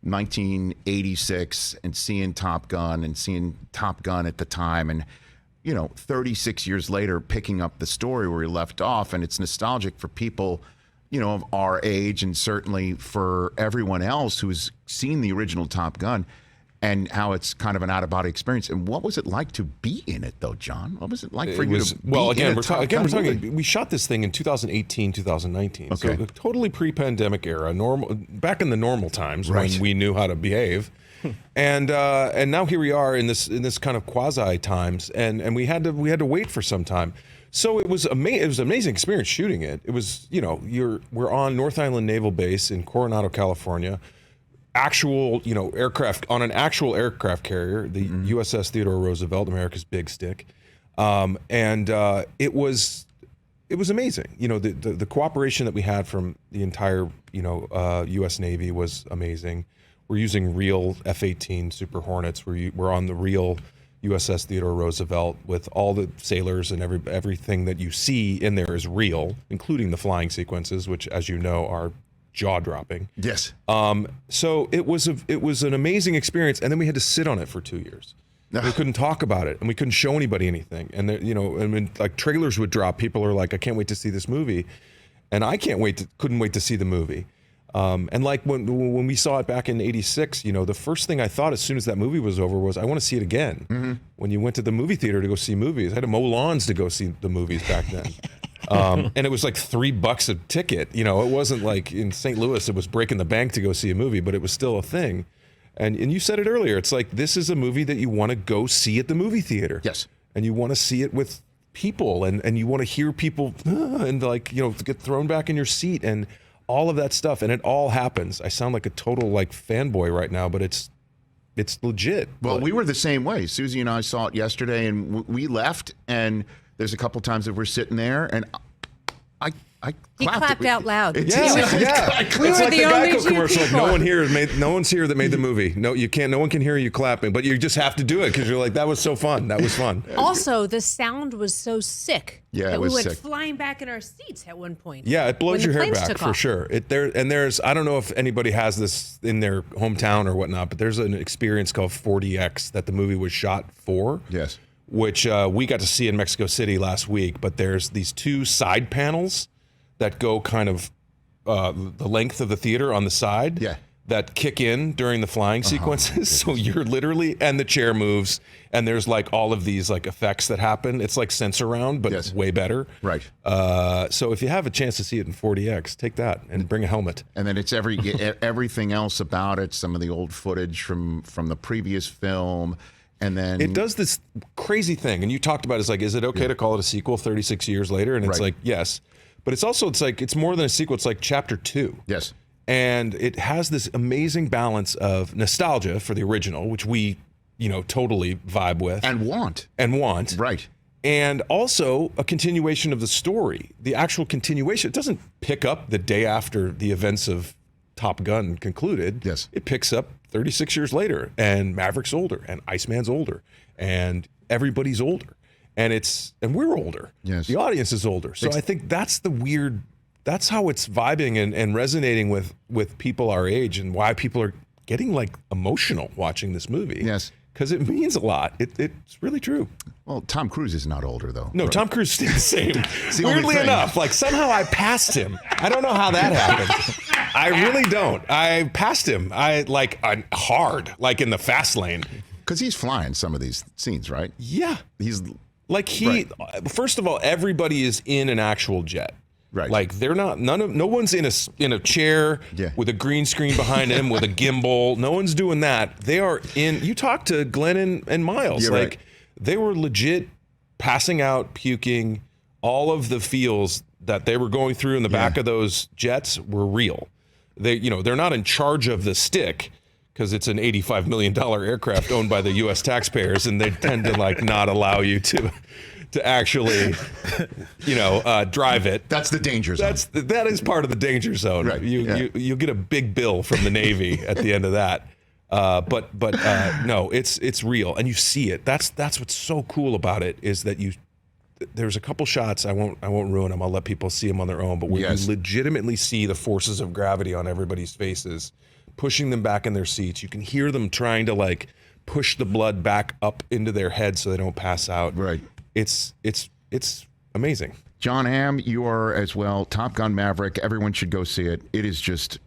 1986 and seeing Top Gun at the time, and 36 years later, picking up the story where he left off, and it's nostalgic for people, of our age, and certainly for everyone else who's seen the original Top Gun, and how it's kind of an out-of-body experience. And what was it like to be in it, though, John? What was it like for you to be in a Top Gun movie? We shot this thing in 2018, 2019. Okay. So totally pre-pandemic era, back in the normal times when we knew how to behave. And now here we are in this kind of quasi times, and we had to wait for some time. So it was an amazing experience shooting it. It was, we're on North Island Naval Base in Coronado, California. Actual, aircraft on an actual aircraft carrier, the USS Theodore Roosevelt, America's Big Stick, and it was amazing. The cooperation that we had from the entire U.S. Navy was amazing. We're using real F-18 Super Hornets. We're on the real USS Theodore Roosevelt with all the sailors, and everything that you see in there is real, including the flying sequences, which, as you know, are jaw-dropping. Yes. So it was an amazing experience, and then we had to sit on it for 2 years. We couldn't talk about it, and we couldn't show anybody anything. And like trailers would drop, people are like, "I can't wait to see this movie," and I couldn't wait to see the movie. And like when we saw it back in '86, the first thing I thought as soon as that movie was over was, I want to see it again. Mm-hmm. When you went to the movie theater to go see movies, I had to mow lawns to go see the movies back then. And it was like $3 a ticket. It wasn't like in St. Louis, it was breaking the bank to go see a movie, but it was still a thing. And you said it earlier, it's like, this is a movie that you want to go see at the movie theater. Yes. And you want to see it with people, and you want to hear people and get thrown back in your seat and all of that stuff. And it all happens. I sound like a total fanboy right now, but it's legit. Well, we were the same way. Susie and I saw it yesterday, and we left, and there's a couple times that we're sitting there, and I he clapped out loud. Yeah. We were it's like the only Geico two commercial. Like, people. no one's here that made the movie. No, you can't. No one can hear you clapping, but you just have to do it because you're like, that was so fun. That was fun. Also, the sound was so sick that we went sick. flying back in our seats at one point. Yeah, it blows your hair planes back took for off. sure. There's I don't know if anybody has this in their hometown or whatnot, but there's an experience called 40X that the movie was shot for. Yes. Which we got to see in Mexico City last week. But there's these two side panels that go kind of the length of the theater on the side. Yeah. That kick in during the flying sequences. So you're literally, and the chair moves, and there's like all of these like effects that happen. It's like Sense-Around, but way better. Right. So if you have a chance to see it in 40X, take that and bring a helmet. And then it's everything else about it, some of the old footage from the previous film. And then it does this crazy thing. And you talked about, it's like, is it okay to call it a sequel 36 years later? And it's like, yes. But it's more than a sequel. It's like chapter 2. Yes. And it has this amazing balance of nostalgia for the original, which we, totally vibe with. And want. Right. And also a continuation of the story. The actual continuation. It doesn't pick up the day after the events of Top Gun concluded. Yes. It picks up 36 years later, and Maverick's older, and Iceman's older, and everybody's older. And we're older. Yes. The audience is older. So I think that's that's how it's vibing and resonating with people our age, and why people are getting like emotional watching this movie. Yes. Because it means a lot. It's really true. Well, Tom Cruise is not older, though. No, right? Tom Cruise stayed the same. Weirdly enough, like somehow I passed him. I don't know how that happened. I really don't. I passed him. Hard, like in the fast lane. Because he's flying some of these scenes, right? Yeah. He's like first of all, everybody is in an actual jet. Right. Like they're not, no one's in a chair with a green screen behind him with a gimbal. No one's doing that. They are you talk to Glenn and Miles, they were legit passing out, puking. All of the feels that they were going through in the back of those jets were real. They're not in charge of the stick, because it's an $85 million aircraft owned by the U.S. taxpayers, and they tend to not allow you to actually, drive it. That's the danger zone. That is part of the danger zone. Right. You'll get a big bill from the Navy at the end of that. But no, it's real, and you see it. That's what's so cool about it, is that there's a couple shots, I won't ruin them. I'll let people see them on their own. But where you legitimately see the forces of gravity on everybody's faces pushing them back in their seats. You can hear them trying to like push the blood back up into their head so they don't pass out. Right. It's amazing. Jon Hamm, you are as well. Top Gun Maverick. Everyone should go see it. It is just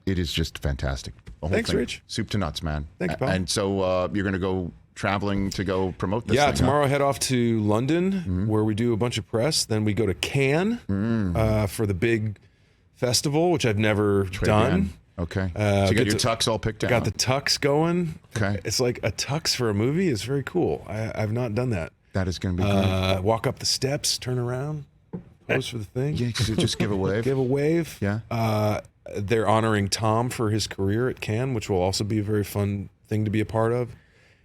fantastic. The whole Thanks, thing. Rich. Soup to nuts, man. Thank you, pal. And so you're going to go traveling to go promote this Yeah, thing, tomorrow I head off to London where we do a bunch of press. Then we go to Cannes for the big festival, which I've never done. Man. Okay. So you got your tux all picked out. Got the tux going. Okay. It's like a tux for a movie is very cool. I've not done that. That is going to be great. Walk up the steps, turn around, pose for the thing. Yeah, just give a wave. Give a wave. Yeah. They're honoring Tom for his career at Cannes, which will also be a very fun thing to be a part of.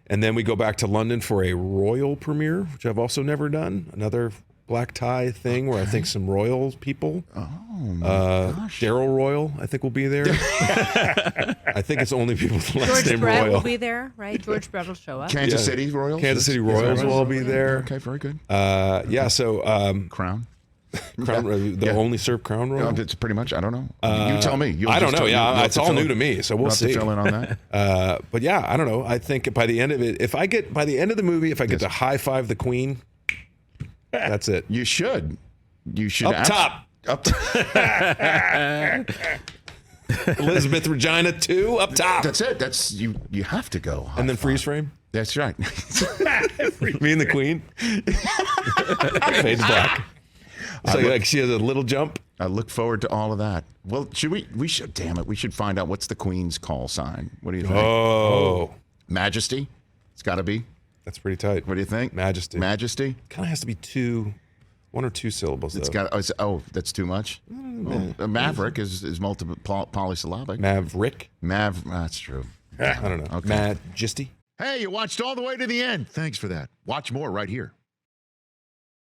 And then we go back to London for a royal premiere, which I've also never done. Another black tie thing where I think some royal people. Oh, my gosh. Daryl Royal, I think, will be there. I think it's only people with the last George name Brett Royal. will be there, right? George Brett will show up. Kansas City Royals? Kansas City Royals will all be there. Okay, very good. So Crown? the only served crown royal. No, it's pretty much, I don't know. You tell me. I don't know. Yeah, it's all new to me, so we'll see. Fill in on that. But yeah, I don't know. I think by the end of it, if I get to high five the Queen, that's it. You should. You should. Up top. Elizabeth Regina 2 up top. That's it. That's you. You have to go. And then freeze frame. That's right. Me and the Queen. Fades black. So like she has a little jump. I look forward to all of that. Well, should we? We should. Damn it! We should find out what's the Queen's call sign. What do you think? Oh, Majesty. It's got to be. that's pretty tight. What do you think? Majesty. Majesty. Kind of has to be one or two syllables. It's though. got. Oh, that's too much. A Maverick is multiple polysyllabic. Maverick. That's true. I don't know. Okay. Majesty. Hey, you watched all the way to the end. Thanks for that. Watch more right here.